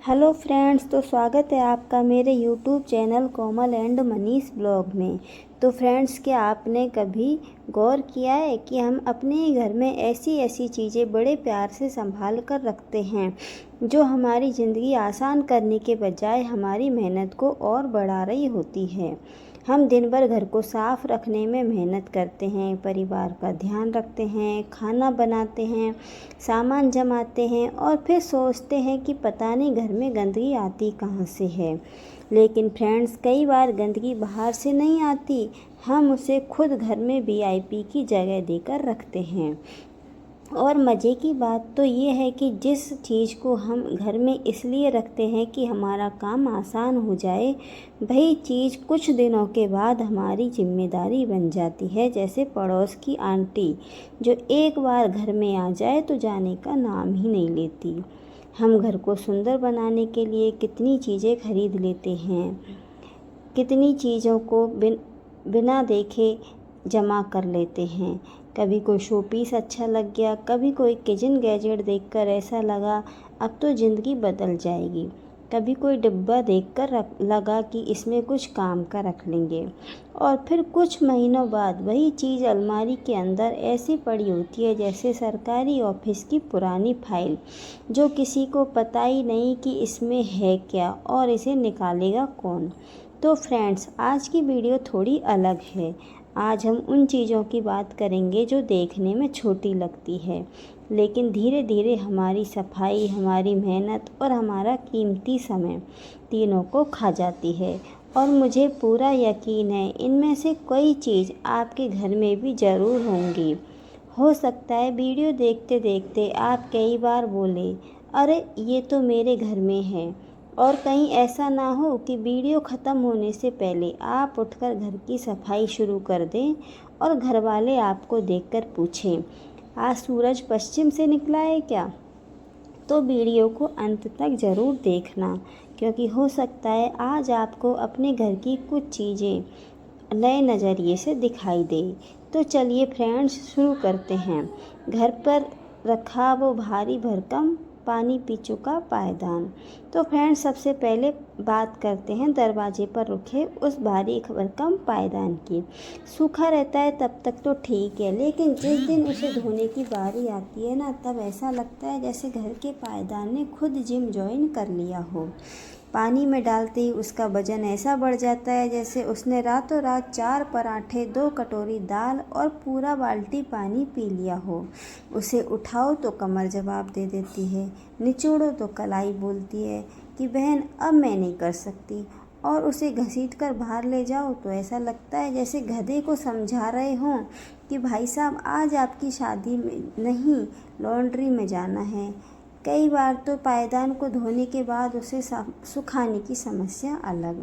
Hello friends, तो स्वागत है आपका मेरे YouTube channel Komal and Manish blog में। तो फ्रेंड्स, क्या आपने कभी गौर किया है कि हम अपने ही घर में ऐसी ऐसी चीज़ें बड़े प्यार से संभाल कर रखते हैं जो हमारी ज़िंदगी आसान करने के बजाय हमारी मेहनत को और बढ़ा रही होती है। हम दिन भर घर को साफ रखने में मेहनत करते हैं, परिवार का ध्यान रखते हैं, खाना बनाते हैं, सामान जमाते हैं और फिर सोचते हैं कि पता नहीं घर में गंदगी आती कहाँ से है। लेकिन फ्रेंड्स, कई बार गंदगी बाहर से नहीं आती, हम उसे खुद घर में वीआईपी की जगह देकर रखते हैं। और मज़े की बात तो ये है कि जिस चीज़ को हम घर में इसलिए रखते हैं कि हमारा काम आसान हो जाए, वही चीज़ कुछ दिनों के बाद हमारी जिम्मेदारी बन जाती है। जैसे पड़ोस की आंटी जो एक बार घर में आ जाए तो जाने का नाम ही नहीं लेती। हम घर को सुंदर बनाने के लिए कितनी चीज़ें खरीद लेते हैं, कितनी चीज़ों को बिना देखे जमा कर लेते हैं। कभी कोई शो पीस अच्छा लग गया, कभी कोई किचन गैजेट देखकर ऐसा लगा अब तो ज़िंदगी बदल जाएगी, कभी कोई डिब्बा देखकर लगा कि इसमें कुछ काम का रख लेंगे। और फिर कुछ महीनों बाद वही चीज़ अलमारी के अंदर ऐसी पड़ी होती है जैसे सरकारी ऑफिस की पुरानी फाइल, जो किसी को पता ही नहीं कि इसमें है क्या और इसे निकालेगा कौन। तो फ्रेंड्स, आज की वीडियो थोड़ी अलग है। आज हम उन चीज़ों की बात करेंगे जो देखने में छोटी लगती है, लेकिन धीरे धीरे हमारी सफाई, हमारी मेहनत और हमारा कीमती समय तीनों को खा जाती है। और मुझे पूरा यकीन है इनमें से कोई चीज़ आपके घर में भी ज़रूर होंगी। हो सकता है वीडियो देखते देखते आप कई बार बोले, अरे ये तो मेरे घर में है। और कहीं ऐसा ना हो कि वीडियो ख़त्म होने से पहले आप उठकर घर की सफाई शुरू कर दें और घर वाले आपको देखकर पूछें, आज सूरज पश्चिम से निकला है क्या? तो वीडियो को अंत तक ज़रूर देखना, क्योंकि हो सकता है आज आपको अपने घर की कुछ चीज़ें नए नज़रिए से दिखाई दे। तो चलिए फ्रेंड्स, शुरू करते हैं। घर पर रखा वो भारी भरकम पानी पी चुका पायदान। तो फ्रेंड्स, सबसे पहले बात करते हैं दरवाजे पर रखे उस भारी भरकम पायदान की। सूखा रहता है तब तक तो ठीक है, लेकिन जिस दिन उसे धोने की बारी आती है ना, तब ऐसा लगता है जैसे घर के पायदान ने खुद जिम ज्वाइन कर लिया हो। पानी में डालते ही उसका वजन ऐसा बढ़ जाता है जैसे उसने रातों रात 4 पराठे, 2 कटोरी दाल और पूरा बाल्टी पानी पी लिया हो। उसे उठाओ तो कमर जवाब दे देती है, निचोड़ो तो कलाई बोलती है कि बहन अब मैं नहीं कर सकती। और उसे घसीट कर बाहर ले जाओ तो ऐसा लगता है जैसे गधे को समझा रहे हों कि भाई साहब, आज आपकी शादी में नहीं, लॉन्ड्री में जाना है। कई बार तो पायदान को धोने के बाद उसे सुखाने की समस्या अलग।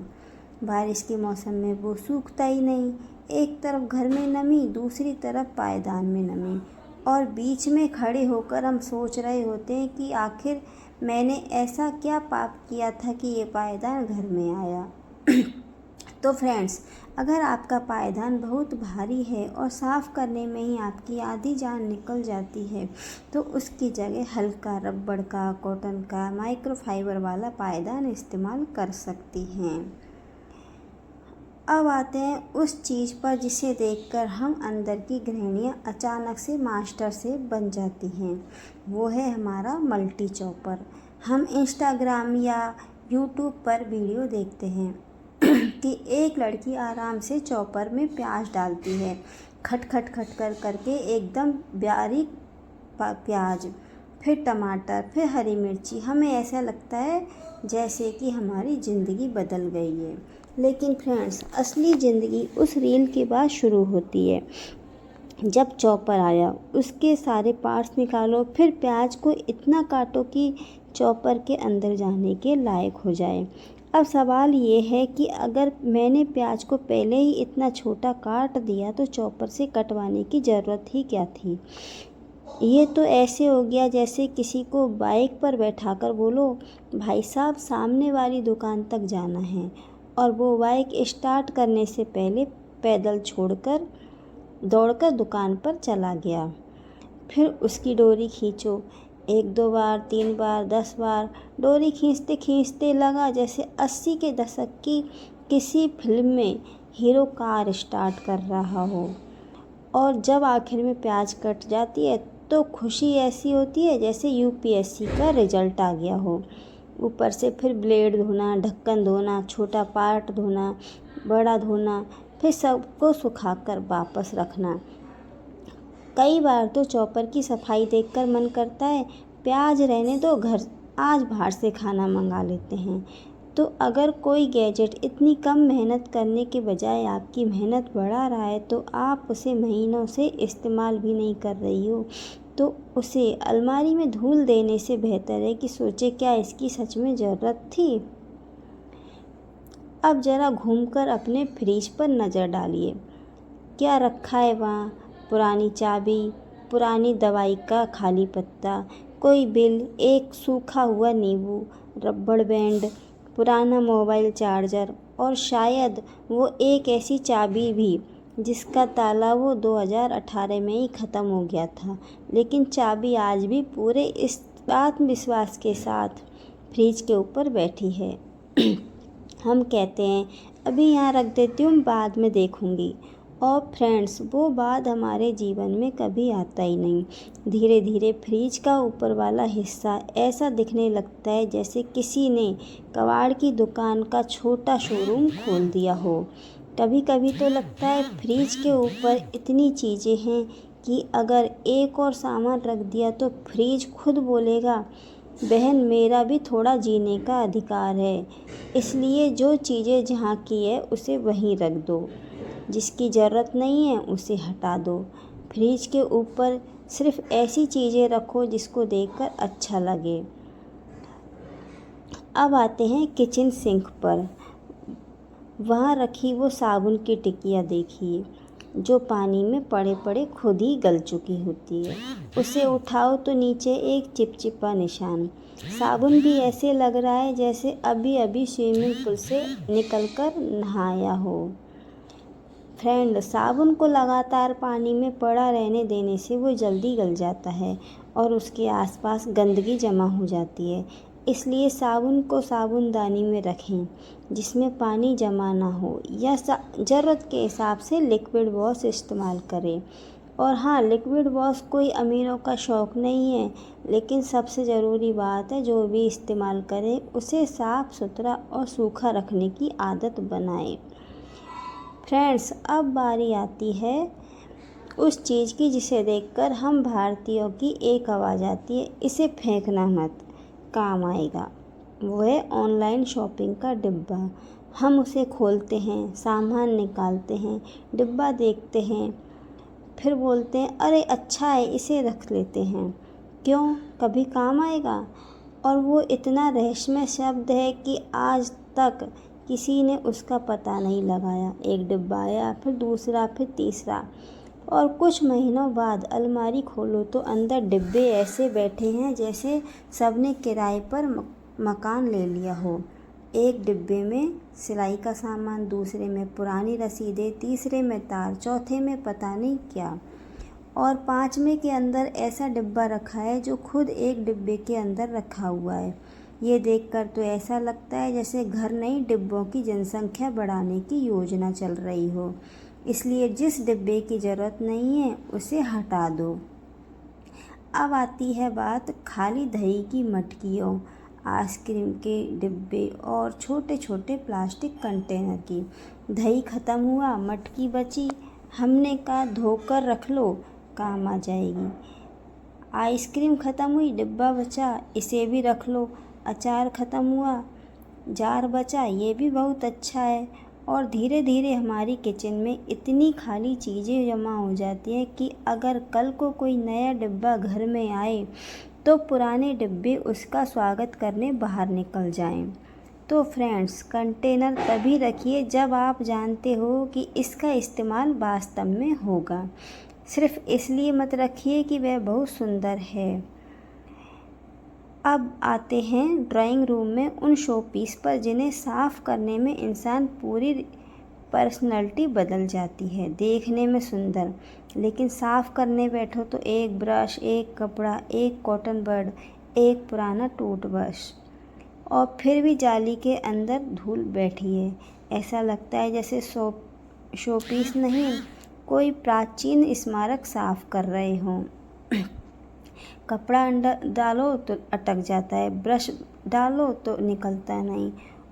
बारिश के मौसम में वो सूखता ही नहीं। एक तरफ घर में नमी, दूसरी तरफ पायदान में नमी, और बीच में खड़े होकर हम सोच रहे होते हैं कि आखिर मैंने ऐसा क्या पाप किया था कि ये पायदान घर में आया। तो फ्रेंड्स, अगर आपका पायदान बहुत भारी है और साफ़ करने में ही आपकी आधी जान निकल जाती है, तो उसकी जगह हल्का रबड़ का, कॉटन का, माइक्रोफाइबर वाला पायदान इस्तेमाल कर सकती हैं। अब आते हैं उस चीज़ पर जिसे देखकर हम अंदर की गृहिणियाँ अचानक से मास्टर से बन जाती हैं। वो है हमारा मल्टी चॉपर। हम इंस्टाग्राम या यूट्यूब पर वीडियो देखते हैं कि एक लड़की आराम से चॉपर में प्याज डालती है, खट खट खट कर करके एकदम बारीक प्याज, फिर टमाटर, फिर हरी मिर्ची। हमें ऐसा लगता है जैसे कि हमारी ज़िंदगी बदल गई है। लेकिन फ्रेंड्स, असली ज़िंदगी उस रील के बाद शुरू होती है जब चॉपर आया। उसके सारे पार्ट्स निकालो, फिर प्याज को इतना काटो कि चॉपर के अंदर जाने के लायक हो जाए। अब सवाल ये है कि अगर मैंने प्याज को पहले ही इतना छोटा काट दिया तो चॉपर से कटवाने की ज़रूरत ही क्या थी। ये तो ऐसे हो गया जैसे किसी को बाइक पर बैठाकर बोलो, भाई साहब सामने वाली दुकान तक जाना है, और वो बाइक स्टार्ट करने से पहले पैदल छोड़कर दौड़कर दुकान पर चला गया। फिर उसकी डोरी खींचो 1-2 बार, 3 बार, 10 बार डोरी खींचते खींचते लगा जैसे 80 के दशक की किसी फिल्म में हीरो कार स्टार्ट कर रहा हो। और जब आखिर में प्याज कट जाती है तो खुशी ऐसी होती है जैसे यूपीएससी का रिजल्ट आ गया हो। ऊपर से फिर ब्लेड धोना, ढक्कन धोना, छोटा पार्ट धोना, बड़ा धोना, फिर सबको सुखाकर वापस रखना। कई बार तो चॉपर की सफाई देखकर मन करता है प्याज रहने दो, घर आज बाहर से खाना मंगा लेते हैं। तो अगर कोई गैजेट इतनी कम मेहनत करने के बजाय आपकी मेहनत बढ़ा रहा है तो आप उसे महीनों से इस्तेमाल भी नहीं कर रही हो, तो उसे अलमारी में धूल देने से बेहतर है कि सोचे क्या इसकी सच में ज़रूरत थी। अब ज़रा घूमकर अपने फ्रिज पर नज़र डालिए, क्या रखा है वहाँ? पुरानी चाबी, पुरानी दवाई का खाली पत्ता, कोई बिल, एक सूखा हुआ नींबू, रबड़ बैंड, पुराना मोबाइल चार्जर और शायद वो एक ऐसी चाबी भी जिसका ताला वो 2018 में ही ख़त्म हो गया था, लेकिन चाबी आज भी पूरे इस आत्मविश्वास के साथ फ्रिज के ऊपर बैठी है। हम कहते हैं अभी यहाँ रख देती हूँ, बाद में देखूँगी, और फ्रेंड्स वो बाद हमारे जीवन में कभी आता ही नहीं। धीरे धीरे फ्रिज का ऊपर वाला हिस्सा ऐसा दिखने लगता है जैसे किसी ने कबाड़ की दुकान का छोटा शोरूम खोल दिया हो। कभी कभी तो लगता है फ्रिज के ऊपर इतनी चीज़ें हैं कि अगर एक और सामान रख दिया तो फ्रिज खुद बोलेगा बहन मेरा भी थोड़ा जीने का अधिकार है, इसलिए जो चीज़ें जहाँ की है उसे वहीं रख दो, जिसकी ज़रूरत नहीं है उसे हटा दो। फ्रिज के ऊपर सिर्फ ऐसी चीज़ें रखो जिसको देखकर अच्छा लगे। अब आते हैं किचन सिंक पर। वहाँ रखी वो साबुन की टिकिया देखिए जो पानी में पड़े पड़े खुद ही गल चुकी होती है। उसे उठाओ तो नीचे एक चिपचिपा निशान। साबुन भी ऐसे लग रहा है जैसे अभी अभी स्विमिंग पूल से निकलकर नहाया हो। फ्रेंड, साबुन को लगातार पानी में पड़ा रहने देने से वो जल्दी गल जाता है और उसके आसपास गंदगी जमा हो जाती है। इसलिए साबुन को साबुनदानी में रखें जिसमें पानी जमा ना हो, या ज़रूरत के हिसाब से लिक्विड वॉश इस्तेमाल करें। और हाँ, लिक्विड वॉश कोई अमीरों का शौक़ नहीं है, लेकिन सबसे ज़रूरी बात है जो भी इस्तेमाल करें उसे साफ़ सुथरा और सूखा रखने की आदत बनाएं। फ्रेंड्स, अब बारी आती है उस चीज़ की जिसे देखकर हम भारतीयों की एक आवाज़ आती है, इसे फेंकना मत, काम आएगा। वो है ऑनलाइन शॉपिंग का डिब्बा। हम उसे खोलते हैं, सामान निकालते हैं, डिब्बा देखते हैं, फिर बोलते हैं अरे अच्छा है इसे रख लेते हैं, क्यों, कभी काम आएगा। और वो इतना रहस्यमय शब्द है कि आज तक किसी ने उसका पता नहीं लगाया। एक डिब्बा आया, फिर दूसरा, फिर तीसरा, और कुछ महीनों बाद अलमारी खोलो तो अंदर डिब्बे ऐसे बैठे हैं जैसे सबने किराए पर मकान ले लिया हो। एक डिब्बे में सिलाई का सामान, दूसरे में पुरानी रसीदें, तीसरे में तार, चौथे में पता नहीं क्या, और पाँचवें के अंदर ऐसा डिब्बा रखा है जो खुद एक डिब्बे के अंदर रखा हुआ है। ये देखकर तो ऐसा लगता है जैसे घर नहीं डिब्बों की जनसंख्या बढ़ाने की योजना चल रही हो। इसलिए जिस डिब्बे की ज़रूरत नहीं है उसे हटा दो। अब आती है बात खाली दही की मटकियों, आइसक्रीम के डिब्बे और छोटे छोटे प्लास्टिक कंटेनर की। दही ख़त्म हुआ, मटकी बची, हमने कहा धोकर रख लो, काम आ जाएगी। आइसक्रीम ख़त्म हुई, डिब्बा बचा, इसे भी रख लो। अचार ख़त्म हुआ, जार बचा, ये भी बहुत अच्छा है। और धीरे धीरे हमारी किचन में इतनी खाली चीज़ें जमा हो जाती हैं कि अगर कल को कोई नया डिब्बा घर में आए तो पुराने डिब्बे उसका स्वागत करने बाहर निकल जाएं। तो फ्रेंड्स, कंटेनर तभी रखिए जब आप जानते हो कि इसका इस्तेमाल वास्तव में होगा। सिर्फ इसलिए मत रखिए कि वह बहुत सुंदर है। अब आते हैं ड्राइंग रूम में उन शो पीस पर जिन्हें साफ़ करने में इंसान पूरी पर्सनैलिटी बदल जाती है। देखने में सुंदर, लेकिन साफ़ करने बैठो तो एक ब्रश, एक कपड़ा, एक कॉटन बड, एक पुराना टूथब्रश और फिर भी जाली के अंदर धूल बैठी है। ऐसा लगता है जैसे शोपीस नहीं, कोई प्राचीन स्मारक साफ कर रहे हों। कपड़ा अंदर डालो तो अटक जाता है, ब्रश डालो तो निकलता नहीं,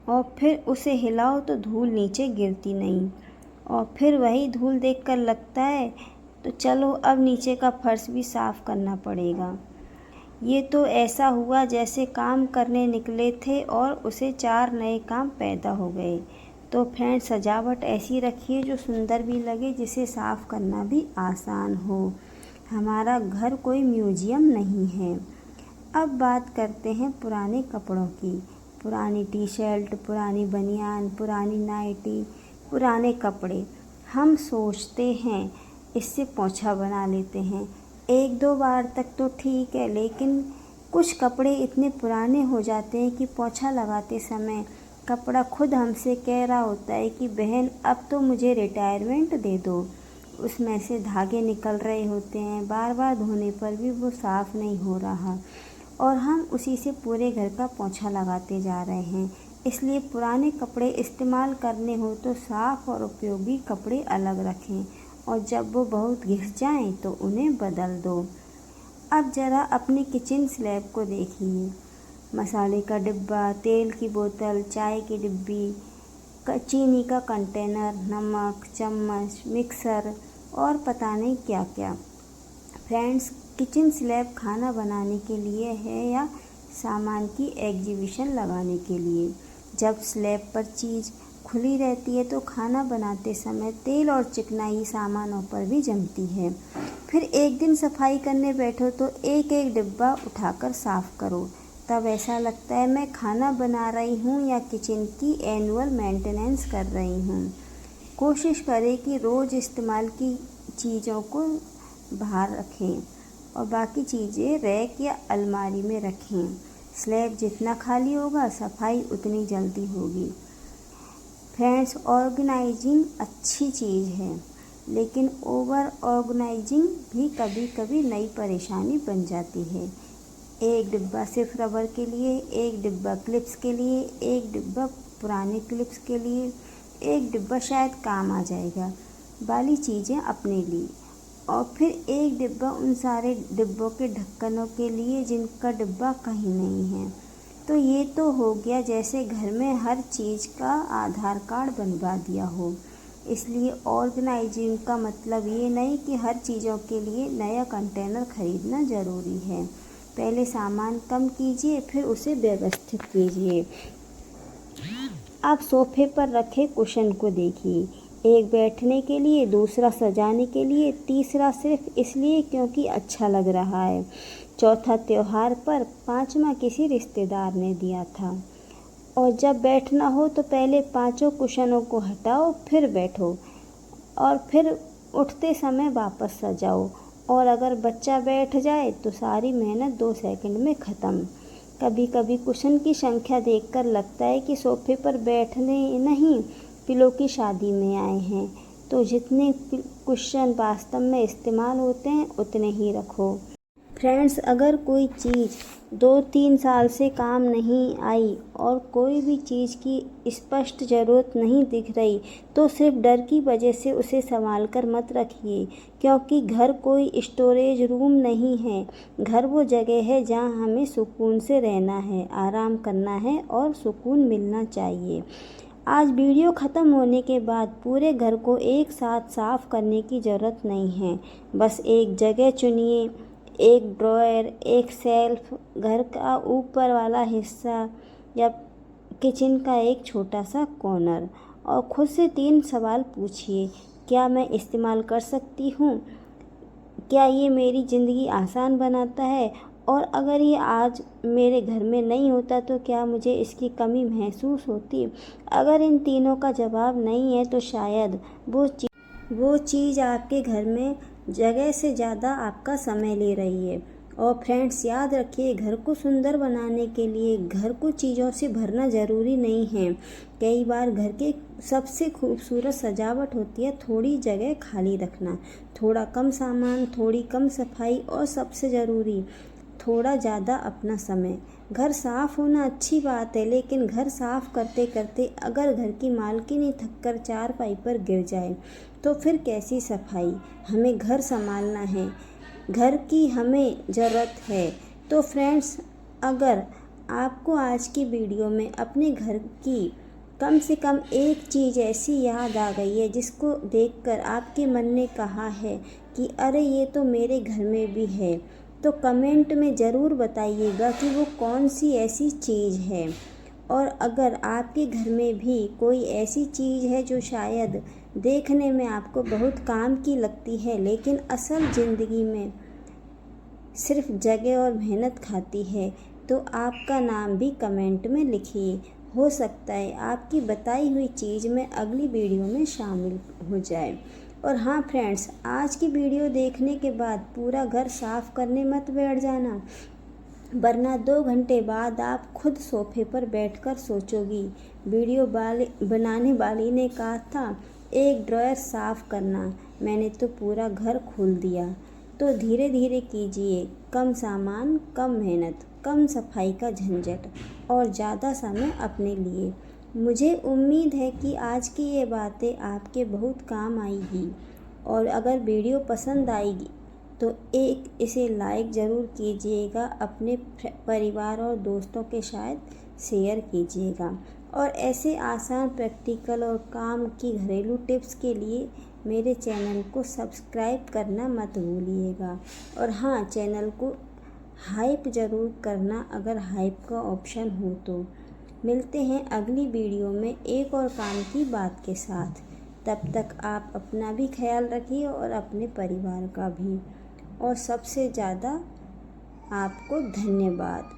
और फिर उसे हिलाओ तो धूल नीचे गिरती नहीं, और फिर वही धूल देखकर लगता है तो चलो अब नीचे का फर्श भी साफ़ करना पड़ेगा। ये तो ऐसा हुआ जैसे काम करने निकले थे और उसे 4 नए काम पैदा हो गए। तो फ्रेंड्स, सजावट ऐसी रखिए जो सुंदर भी लगे, जिसे साफ़ करना भी आसान हो। हमारा घर कोई म्यूजियम नहीं है। अब बात करते हैं पुराने कपड़ों की। पुरानी टी शर्ट, पुरानी बनियान, पुरानी नाइटी, पुराने कपड़े। हम सोचते हैं इससे पोंछा बना लेते हैं, 1-2 बार तक तो ठीक है, लेकिन कुछ कपड़े इतने पुराने हो जाते हैं कि पोंछा लगाते समय कपड़ा खुद हमसे कह रहा होता है कि बहन अब तो मुझे रिटायरमेंट दे दो। उसमें से धागे निकल रहे होते हैं, बार बार धोने पर भी वो साफ़ नहीं हो रहा, और हम उसी से पूरे घर का पोंछा लगाते जा रहे हैं। इसलिए पुराने कपड़े इस्तेमाल करने हो तो साफ़ और उपयोगी कपड़े अलग रखें, और जब वो बहुत घिस जाएं तो उन्हें बदल दो। अब ज़रा अपनी किचन स्लैब को देखिए। मसाले का डिब्बा, तेल की बोतल, चाय की डिब्बी, चीनी का कंटेनर, नमक, चम्मच, मिक्सर और पता नहीं क्या क्या। फ्रेंड्स, किचन स्लैब खाना बनाने के लिए है या सामान की एग्जीबिशन लगाने के लिए? जब स्लैब पर चीज़ खुली रहती है तो खाना बनाते समय तेल और चिकनाई सामानों पर भी जमती है। फिर एक दिन सफाई करने बैठो तो एक एक डिब्बा उठाकर साफ़ करो, तब ऐसा लगता है मैं खाना बना रही हूँ या किचन की एनुअल मेंटेनेंस कर रही हूँ। कोशिश करें कि रोज़ इस्तेमाल की चीज़ों को बाहर रखें और बाकी चीज़ें रैक या अलमारी में रखें। स्लैब जितना खाली होगा सफाई उतनी जल्दी होगी। फ्रेंड्स, ऑर्गेनाइजिंग अच्छी चीज़ है, लेकिन ओवर ऑर्गेनाइजिंग भी कभी कभी नई परेशानी बन जाती है। एक डिब्बा सिर्फ रबर के लिए, एक डिब्बा क्लिप्स के लिए, एक डिब्बा पुराने क्लिप्स के लिए, एक डिब्बा शायद काम आ जाएगा वाली चीज़ें अपने लिए, और फिर एक डिब्बा उन सारे डिब्बों के ढक्कनों के लिए जिनका डिब्बा कहीं नहीं है। तो ये तो हो गया जैसे घर में हर चीज़ का आधार कार्ड बनवा दिया हो। इसलिए ऑर्गेनाइजिंग का मतलब ये नहीं कि हर चीज़ों के लिए नया कंटेनर खरीदना ज़रूरी है। पहले सामान कम कीजिए, फिर उसे व्यवस्थित कीजिए। आप सोफे पर रखे कुशन को देखिए, एक बैठने के लिए, दूसरा सजाने के लिए, तीसरा सिर्फ इसलिए क्योंकि अच्छा लग रहा है, चौथा त्योहार पर, पांचवा किसी रिश्तेदार ने दिया था। और जब बैठना हो तो पहले 5 कुशनों को हटाओ, फिर बैठो, और फिर उठते समय वापस सजाओ। और अगर बच्चा बैठ जाए तो सारी मेहनत 2 सेकंड में ख़त्म। कभी कभी कुशन की संख्या देखकर लगता है कि सोफे पर बैठने नहीं, पिलो की शादी में आए हैं। तो जितने कुशन वास्तव में इस्तेमाल होते हैं उतने ही रखो। फ्रेंड्स, अगर कोई चीज़ 2-3 साल से काम नहीं आई और कोई भी चीज़ की स्पष्ट ज़रूरत नहीं दिख रही तो सिर्फ डर की वजह से उसे संभाल कर मत रखिए, क्योंकि घर कोई स्टोरेज रूम नहीं है। घर वो जगह है जहाँ हमें सुकून से रहना है, आराम करना है और सुकून मिलना चाहिए। आज वीडियो ख़त्म होने के बाद पूरे घर को एक साथ साफ़ करने की ज़रूरत नहीं है। बस एक जगह चुनिए, एक ड्रॉयर, एक सेल्फ, घर का ऊपर वाला हिस्सा या किचन का एक छोटा सा कॉर्नर, और खुद से 3 सवाल पूछिए। क्या मैं इस्तेमाल कर सकती हूँ? क्या ये मेरी ज़िंदगी आसान बनाता है? और अगर ये आज मेरे घर में नहीं होता तो क्या मुझे इसकी कमी महसूस होती? अगर इन तीनों का जवाब नहीं है तो शायद वो चीज़ आपके घर में जगह से ज़्यादा आपका समय ले रही है। और फ्रेंड्स याद रखिए, घर को सुंदर बनाने के लिए घर को चीज़ों से भरना ज़रूरी नहीं है। कई बार घर के सबसे खूबसूरत सजावट होती है थोड़ी जगह खाली रखना, थोड़ा कम सामान, थोड़ी कम सफाई और सबसे ज़रूरी थोड़ा ज़्यादा अपना समय। घर साफ़ होना अच्छी बात है, लेकिन घर साफ़ करते करते अगर घर की मालकिन थककर चारपाई पर गिर जाए तो फिर कैसी सफाई। हमें घर संभालना है, घर की हमें ज़रूरत है। तो फ्रेंड्स, अगर आपको आज की वीडियो में अपने घर की कम से कम एक चीज़ ऐसी याद आ गई है जिसको देखकर आपके मन ने कहा है कि अरे ये तो मेरे घर में भी है, तो कमेंट में ज़रूर बताइएगा कि वो कौन सी ऐसी चीज़ है। और अगर आपके घर में भी कोई ऐसी चीज़ है जो शायद देखने में आपको बहुत काम की लगती है, लेकिन असल ज़िंदगी में सिर्फ जगह और मेहनत खाती है, तो आपका नाम भी कमेंट में लिखिए। हो सकता है आपकी बताई हुई चीज़ में अगली वीडियो में शामिल हो जाए। और हाँ फ्रेंड्स, आज की वीडियो देखने के बाद पूरा घर साफ़ करने मत बैठ जाना, वरना 2 घंटे बाद आप खुद सोफे पर बैठकर सोचोगी वीडियो बनाने वाली ने कहा था एक ड्रॉयर साफ़ करना, मैंने तो पूरा घर खोल दिया। तो धीरे धीरे कीजिए, कम सामान, कम मेहनत, कम सफाई का झंझट और ज़्यादा समय अपने लिए। मुझे उम्मीद है कि आज की ये बातें आपके बहुत काम आएगी। और अगर वीडियो पसंद आएगी तो इसे लाइक ज़रूर कीजिएगा, अपने परिवार और दोस्तों के साथ शेयर कीजिएगा। और ऐसे आसान, प्रैक्टिकल और काम की घरेलू टिप्स के लिए मेरे चैनल को सब्सक्राइब करना मत भूलिएगा। और हाँ, चैनल को हाइप ज़रूर करना अगर हाइप का ऑप्शन हो तो। मिलते हैं अगली वीडियो में एक और काम की बात के साथ। तब तक आप अपना भी ख्याल रखिए और अपने परिवार का भी। और सबसे ज़्यादा आपको धन्यवाद।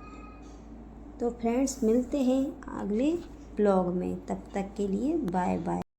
तो फ्रेंड्स, मिलते हैं अगले ब्लॉग में, तब तक के लिए बाय बाय।